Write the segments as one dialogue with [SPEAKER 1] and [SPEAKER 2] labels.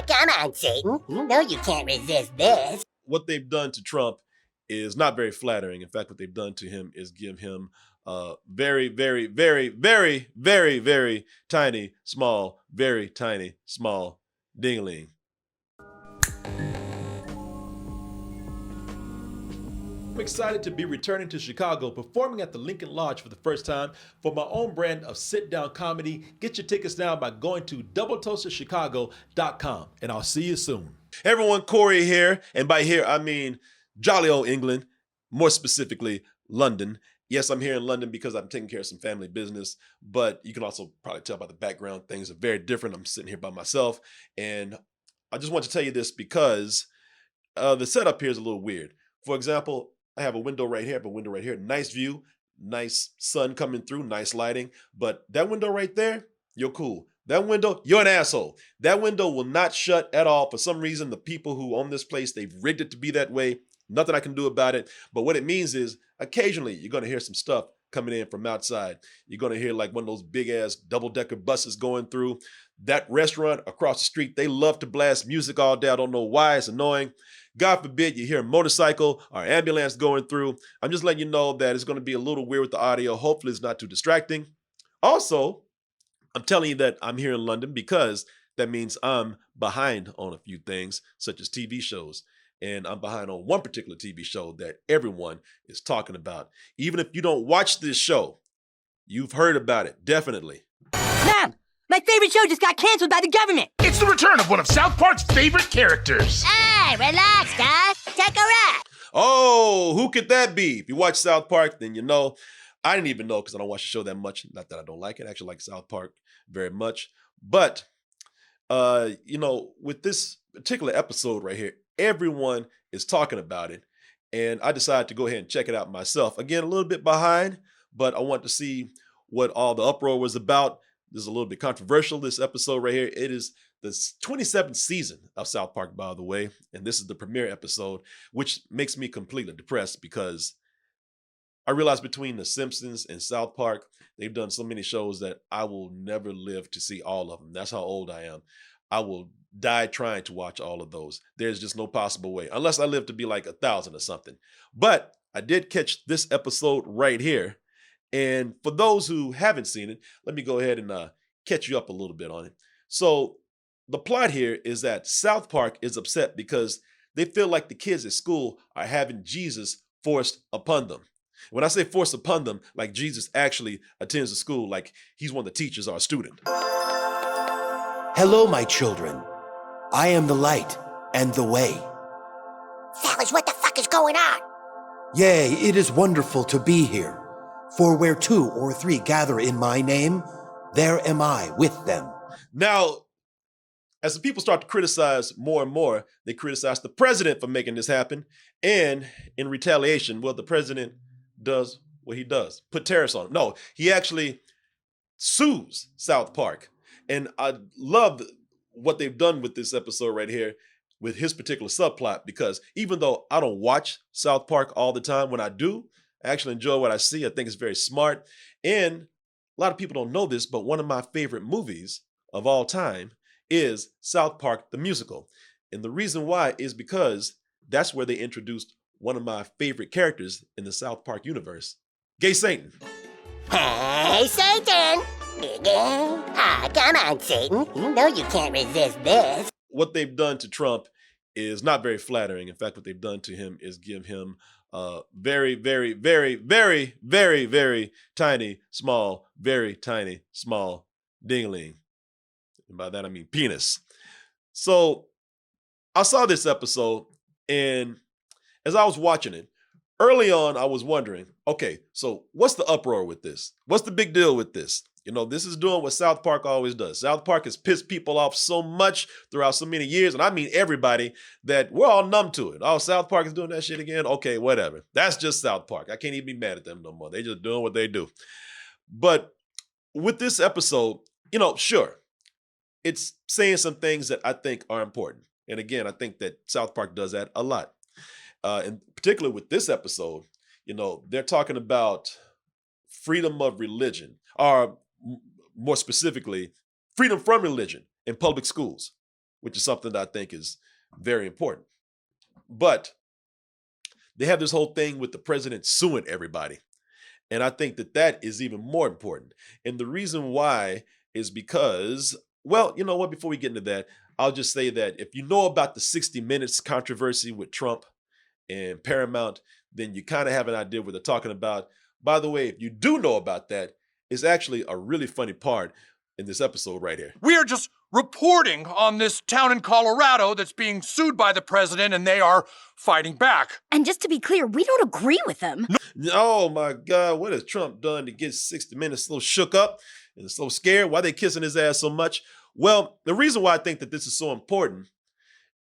[SPEAKER 1] Come on, Satan. You know you can't resist this.
[SPEAKER 2] What they've done to Trump is not very flattering. In fact, what they've done to him is give him very, very, very, very, very, very tiny, small, very tiny, small ding-a-ling. I'm excited to be returning to Chicago, performing at the Lincoln Lodge for the first time for my own brand of sit-down comedy. Get your tickets now by going to doubletoastedchicago.com, and I'll see you soon. Hey everyone, Corey here, and by here I mean jolly old England, more specifically London. Yes, I'm here in London because I'm taking care of some family business, but you can also probably tell by the background things are very different. I'm sitting here by myself, and I just want to tell you this because the setup here is a little weird. For example, I have a window right here, nice view, nice sun coming through, nice lighting, but that window right there, you're cool. That window, you're an asshole. That window will not shut at all. For some reason, the people who own this place, they've rigged it to be that way. Nothing I can do about it. But what it means is occasionally you're going to hear some stuff coming in from outside. You're going to hear like one of those big ass double-decker buses going through. That restaurant across the street, they love to blast music all day. I don't know why. It's annoying. God forbid you hear a motorcycle or ambulance going through. I'm just letting you know that it's going to be a little weird with the audio. Hopefully it's not too distracting. Also, I'm telling you that I'm here in London because that means I'm behind on a few things, such as TV shows. And I'm behind on one particular TV show that everyone is talking about. Even if you don't watch this show, you've heard about it, definitely.
[SPEAKER 1] Mom, my favorite show just got canceled by the government.
[SPEAKER 3] It's the return of one of South Park's favorite characters.
[SPEAKER 1] Hey, relax, guys. Take a ride.
[SPEAKER 2] Oh, who could that be? If you watch South Park, then you know. I didn't even know because I don't watch the show that much. Not that I don't like it. I actually like South Park very much. But, with this particular episode right here, everyone is talking about it. And I decided to go ahead and check it out myself. Again, a little bit behind, but I want to see what all the uproar was about. This is a little bit controversial, this episode right here. It is the 27th season of South Park, by the way. And this is the premiere episode, which makes me completely depressed because I realize between The Simpsons and South Park, they've done so many shows that I will never live to see all of them. That's how old I am. I will die trying to watch all of those. There's just no possible way, unless I live to be like 1,000 or something. But I did catch this episode right here. And for those who haven't seen it, let me go ahead and catch you up a little bit on it. So the plot here is that South Park is upset because they feel like the kids at school are having Jesus forced upon them. When I say forced upon them, like Jesus actually attends the school, like he's one of the teachers or a student.
[SPEAKER 4] Hello, my children. I am the light and the way.
[SPEAKER 1] Fellas, what the fuck is going on?
[SPEAKER 4] Yea, it is wonderful to be here. For where 2 or 3 gather in my name, there am I with them.
[SPEAKER 2] Now, as the people start to criticize more and more, they criticize the president for making this happen. And in retaliation, well, the president does what he does, put tariffs on him. No, he actually sues South Park. And I love what they've done with this episode right here with his particular subplot, because even though I don't watch South Park all the time, when I do, I actually enjoy what I see. I think it's very smart. And a lot of people don't know this, but one of my favorite movies of all time is South Park, the musical. And the reason why is because that's where they introduced one of my favorite characters in the South Park universe, Gay Satan.
[SPEAKER 1] Hey, Satan. Come on, Satan. You know you can't resist this.
[SPEAKER 2] What they've done to Trump is not very flattering. In fact, what they've done to him is give him very, very, very, very, very, very tiny, small, very tiny, small ding-a-ling. And by that, I mean penis. So I saw this episode, and as I was watching it, early on, I was wondering, okay, so what's the uproar with this? What's the big deal with this? This is doing what South Park always does. South Park has pissed people off so much throughout so many years, and I mean everybody, that we're all numb to it. Oh, South Park is doing that shit again? Okay, whatever. That's just South Park. I can't even be mad at them no more. They're just doing what they do. But with this episode, sure, it's saying some things that I think are important. And again, I think that South Park does that a lot. And particularly with this episode, they're talking about freedom of religion, or more specifically, freedom from religion. in public schools, which is something that I think is very important. But they have this whole thing with the president suing everybody. And I think that that is even more important. And the reason why is because, well, you know what, before we get into that, I'll just say that if you know about the 60 Minutes controversy with Trump and Paramount, then you kind of have an idea what they're talking about. By the way, if you do know about that, it's actually a really funny part in this episode right here.
[SPEAKER 5] We are just reporting on this town in Colorado that's being sued by the president, and they are fighting back.
[SPEAKER 6] And just to be clear, we don't agree with them.
[SPEAKER 2] Oh my God, what has Trump done to get 60 Minutes so shook up and so scared? Why are they kissing his ass so much? Well, the reason why I think that this is so important,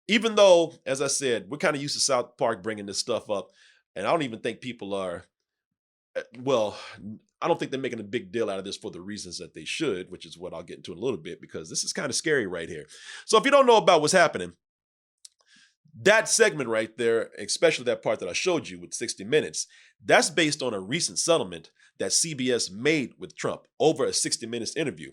[SPEAKER 2] even though, as I said, we're kind of used to South Park bringing this stuff up, and I don't even think people are, well, I don't think they're making a big deal out of this for the reasons that they should, which is what I'll get into in a little bit, because this is kind of scary right here. So if you don't know about what's happening, that segment right there, especially that part that I showed you with 60 Minutes, that's based on a recent settlement that CBS made with Trump over a 60 Minutes interview,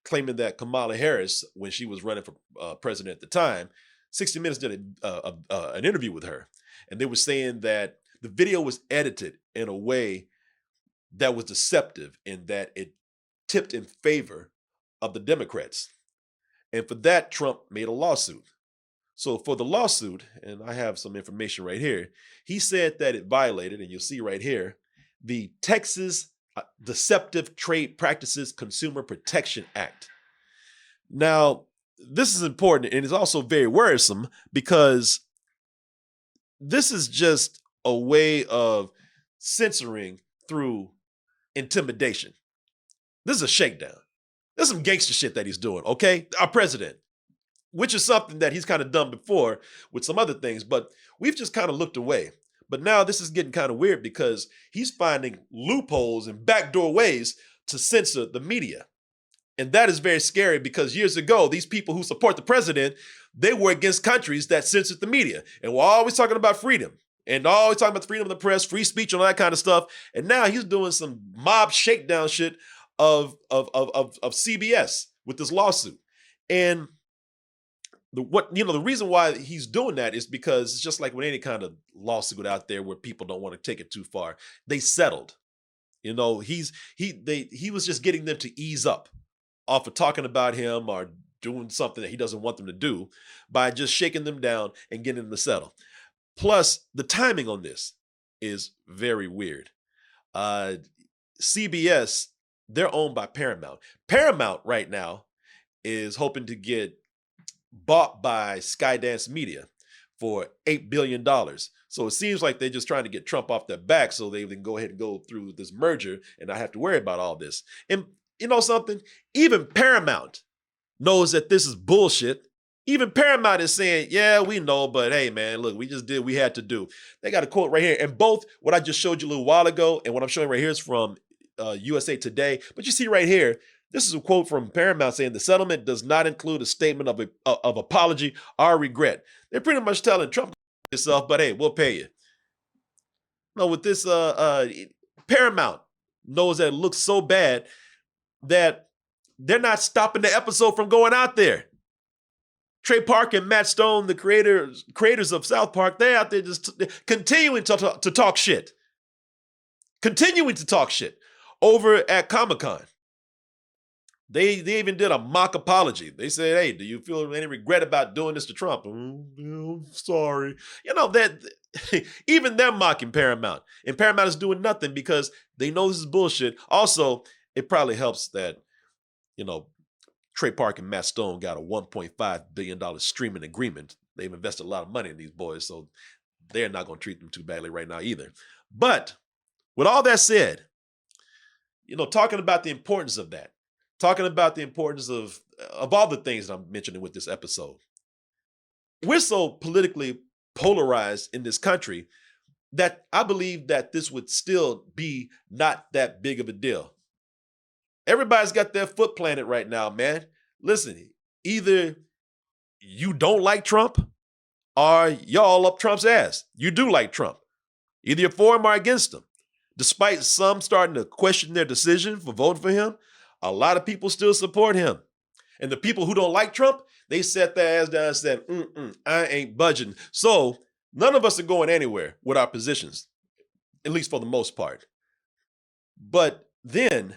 [SPEAKER 2] claiming that Kamala Harris, when she was running for president at the time, 60 Minutes did an interview with her. And they were saying that the video was edited in a way that was deceptive in that it tipped in favor of the Democrats. And for that, Trump made a lawsuit. So for the lawsuit, and I have some information right here, he said that it violated, and you'll see right here, the Texas Deceptive Trade Practices Consumer Protection Act. Now, this is important, and it's also very worrisome because this is just a way of censoring through intimidation. This is a shakedown. There's some gangster shit that he's doing, okay? Our president, which is something that he's kind of done before with some other things, but we've just kind of looked away. But now this is getting kind of weird because he's finding loopholes and backdoor ways to censor the media. And that is very scary because years ago, these people who support the president, they were against countries that censored the media. And we're always talking about freedom and always talking about the freedom of the press, free speech, and all that kind of stuff. And now he's doing some mob shakedown shit of CBS with this lawsuit. And the reason why he's doing that is because it's just like with any kind of lawsuit out there where people don't want to take it too far. They settled. You know, he was just getting them to ease up off of talking about him or doing something that he doesn't want them to do by just shaking them down and getting them to settle. Plus, the timing on this is very weird. CBS, they're owned by Paramount. Paramount right now is hoping to get bought by Skydance Media for $8 billion. So it seems like they're just trying to get Trump off their back so they can go ahead and go through this merger and not have to worry about all this. And you know something? Even Paramount knows that this is bullshit. Even Paramount is saying, yeah, we know, but hey, man, look, we just did what we had to do. They got a quote right here. And both what I just showed you a little while ago and what I'm showing right here is from USA Today. But you see right here, this is a quote from Paramount saying the settlement does not include a statement of apology or regret. They're pretty much telling Trump yourself, but hey, we'll pay you. No, with this, Paramount knows that it looks so bad that they're not stopping the episode from going out there. Trey Park and Matt Stone, the creators of South Park, they're out there just continuing to talk shit. Continuing to talk shit over at Comic-Con. They even did a mock apology. They said, hey, do you feel any regret about doing this to Trump? Sorry. You know, that even they're mocking Paramount. And Paramount is doing nothing because they know this is bullshit. Also, it probably helps that, you know, Trey Park and Matt Stone got a $1.5 billion streaming agreement. They've invested a lot of money in these boys, so they're not going to treat them too badly right now either. But with all that said, you know, talking about the importance of that, talking about the importance of all the things that I'm mentioning with this episode, we're so politically polarized in this country that I believe that this would still be not that big of a deal. Everybody's got their foot planted right now, man. Listen, either you don't like Trump or y'all up Trump's ass. You do like Trump. Either you're for him or against him. Despite some starting to question their decision for voting for him, a lot of people still support him. And the people who don't like Trump, they sat their ass down and said, I ain't budging. So none of us are going anywhere with our positions, at least for the most part. But then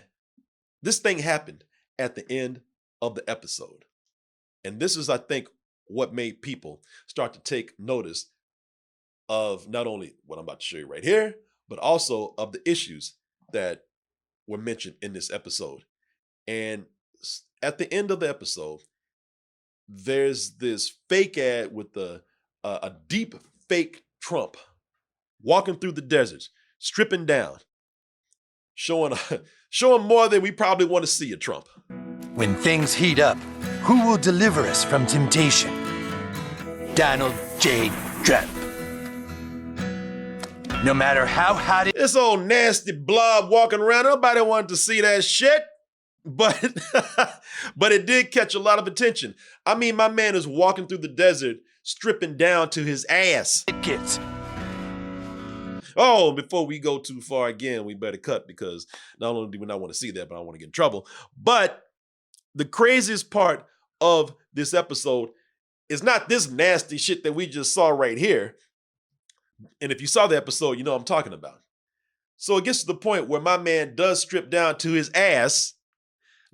[SPEAKER 2] this thing happened at the end of the episode. And this is, I think, what made people start to take notice of not only what I'm about to show you right here, but also of the issues that were mentioned in this episode. And at the end of the episode, there's this fake ad with a deep fake Trump walking through the deserts, stripping down, showing more than we probably want to see of Trump.
[SPEAKER 7] When things heat up, who will deliver us from temptation? Donald J. Trump. No matter how hot it
[SPEAKER 2] This old nasty blob walking around, nobody wanted to see that shit. But but it did catch a lot of attention. I mean, my man is walking through the desert, stripping down to his ass.
[SPEAKER 7] gets,
[SPEAKER 2] Oh, before we go too far again, we better cut, because not only do we not want to see that, but I don't want to get in trouble. But the craziest part of this episode is not this nasty shit that we just saw right here. And if you saw the episode, you know what I'm talking about. So it gets to the point where my man does strip down to his ass,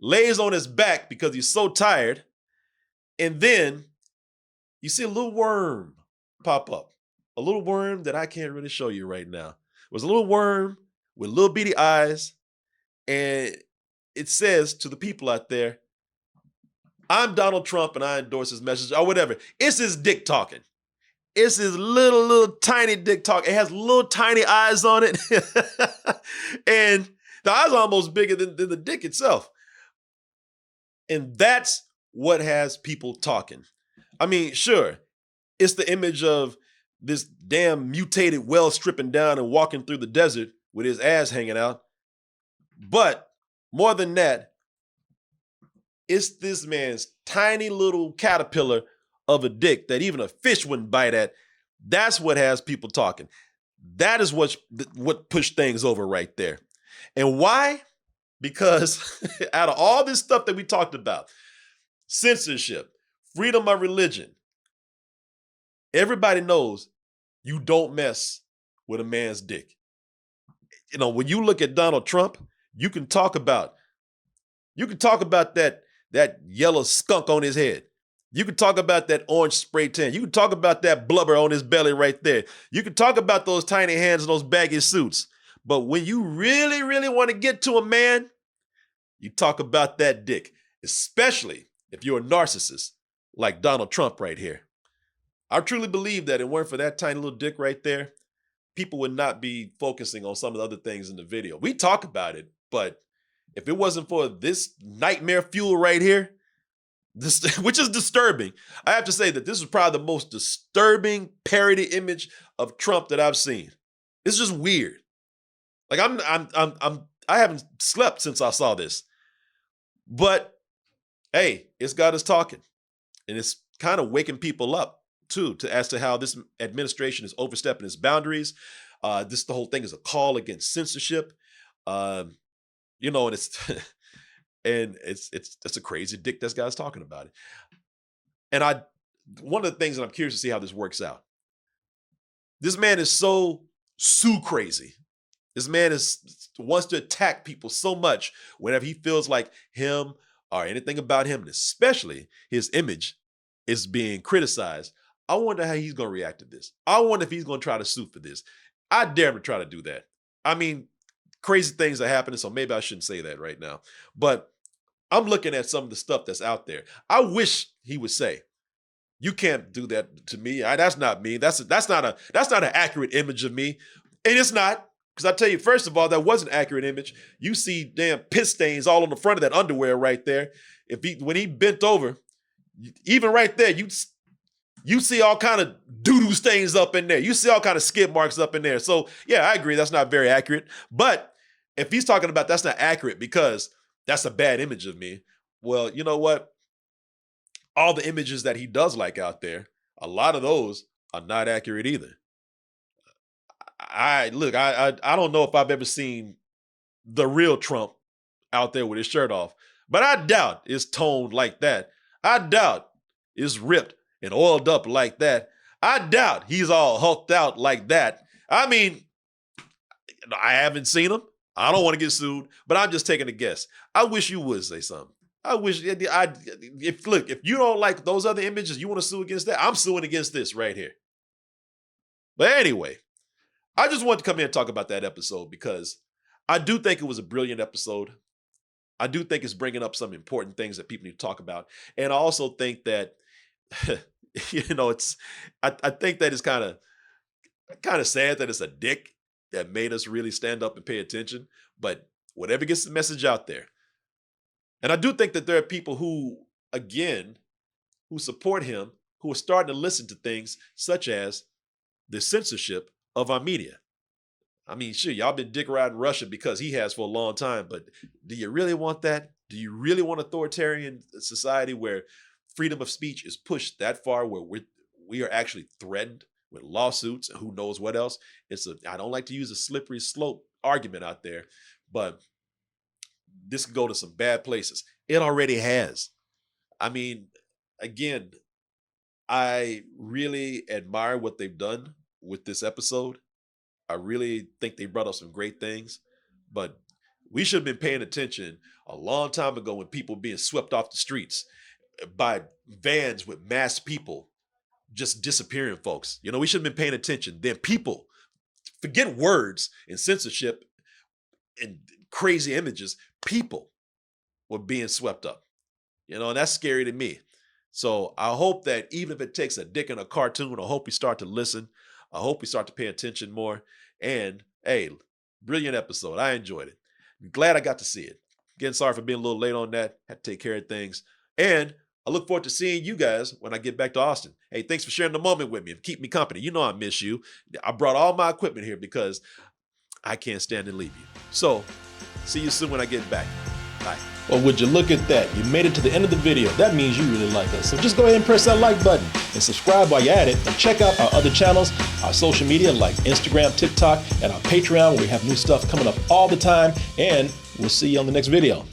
[SPEAKER 2] lays on his back because he's so tired, and then you see a little worm pop up. A little worm that I can't really show you right now. It was a little worm with little beady eyes, and it says to the people out there, I'm Donald Trump and I endorse his message, or whatever. It's his dick talking. It's his little tiny dick talk. It has little tiny eyes on it. And the eyes are almost bigger than the dick itself. And that's what has people talking. I mean, sure, it's the image of this damn mutated whale stripping down and walking through the desert with his ass hanging out. But more than that, it's this man's tiny little caterpillar of a dick that even a fish wouldn't bite at. That's what has people talking. That is what pushed things over right there. And why? Because out of all this stuff that we talked about, censorship, freedom of religion, everybody knows you don't mess with a man's dick. You know, when you look at Donald Trump, you can talk about that yellow skunk on his head. You can talk about that orange spray tan. You can talk about that blubber on his belly right there. You can talk about those tiny hands and those baggy suits. But when you really, really want to get to a man, you talk about that dick, especially if you're a narcissist like Donald Trump right here. I truly believe that if it weren't for that tiny little dick right there, people would not be focusing on some of the other things in the video. We talk about it, but if it wasn't for this nightmare fuel right here, which is disturbing, I have to say that this is probably the most disturbing parody image of Trump that I've seen. It's just weird. Like I haven't slept since I saw this. But hey, it's got us talking, and it's kind of waking people up too, as to how this administration is overstepping its boundaries. The whole thing is a call against censorship. You know, and it's a crazy dick this guy's talking about it. And one of the things that I'm curious to see how this works out. This man is so crazy. This man wants to attack people so much whenever he feels like him or anything about him, and especially his image, is being criticized. I wonder how he's going to react to this. I wonder if he's going to try to sue for this. I dare him to try to do that. I mean, crazy things are happening, so maybe I shouldn't say that right now. But I'm looking at some of the stuff that's out there. I wish he would say, "You can't do that to me. That's not me. That's not an accurate image of me." And it's not, because I tell you, first of all, that was an accurate image. You see damn piss stains all on the front of that underwear right there. When he bent over, even right there, you see all kind of doo-doo stains up in there. You see all kind of skid marks up in there. So yeah, I agree, that's not very accurate. But if he's talking about that's not accurate because that's a bad image of me, well, you know what? All the images that he does like out there, a lot of those are not accurate either. I don't know if I've ever seen the real Trump out there with his shirt off. But I doubt it's toned like that. I doubt it's ripped and oiled up like that. I doubt he's all hulked out like that. I mean, I haven't seen him. I don't want to get sued, but I'm just taking a guess. I wish you would say something. I wish if you don't like those other images, you want to sue against that, I'm suing against this right here. But anyway, I just wanted to come in and talk about that episode because I do think it was a brilliant episode. I do think it's bringing up some important things that people need to talk about. And I also think that, I think that it's kind of sad that it's a dick that made us really stand up and pay attention. But whatever gets the message out there. And I do think that there are people who support him, who are starting to listen to things such as the censorship of our media. I mean, sure, y'all been dick riding Russia because he has for a long time, but do you really want that? Do you really want authoritarian society where freedom of speech is pushed that far, where we are actually threatened with lawsuits and who knows what else? I don't like to use a slippery slope argument out there, but this could go to some bad places. It already has. I mean, again, I really admire what they've done with this episode. I really think they brought up some great things, but we should have been paying attention a long time ago when people were being swept off the streets by vans with masked people just disappearing, folks. We should have been paying attention. Then people, forget words and censorship and crazy images, people were being swept up. And that's scary to me. So I hope that even if it takes a dick in a cartoon, I hope we start to listen. I hope we start to pay attention more. And hey, brilliant episode. I enjoyed it. I'm glad I got to see it. Again, sorry for being a little late on that. Had to take care of things. And I look forward to seeing you guys when I get back to Austin. Hey, thanks for sharing the moment with me and keep me company. You know I miss you. I brought all my equipment here because I can't stand to leave you. So, see you soon when I get back. Bye.
[SPEAKER 8] Well, would you look at that? You made it to the end of the video. That means you really like us. So just go ahead and press that like button and subscribe while you're at it. And check out our other channels, our social media like Instagram, TikTok, and our Patreon where we have new stuff coming up all the time. And we'll see you on the next video.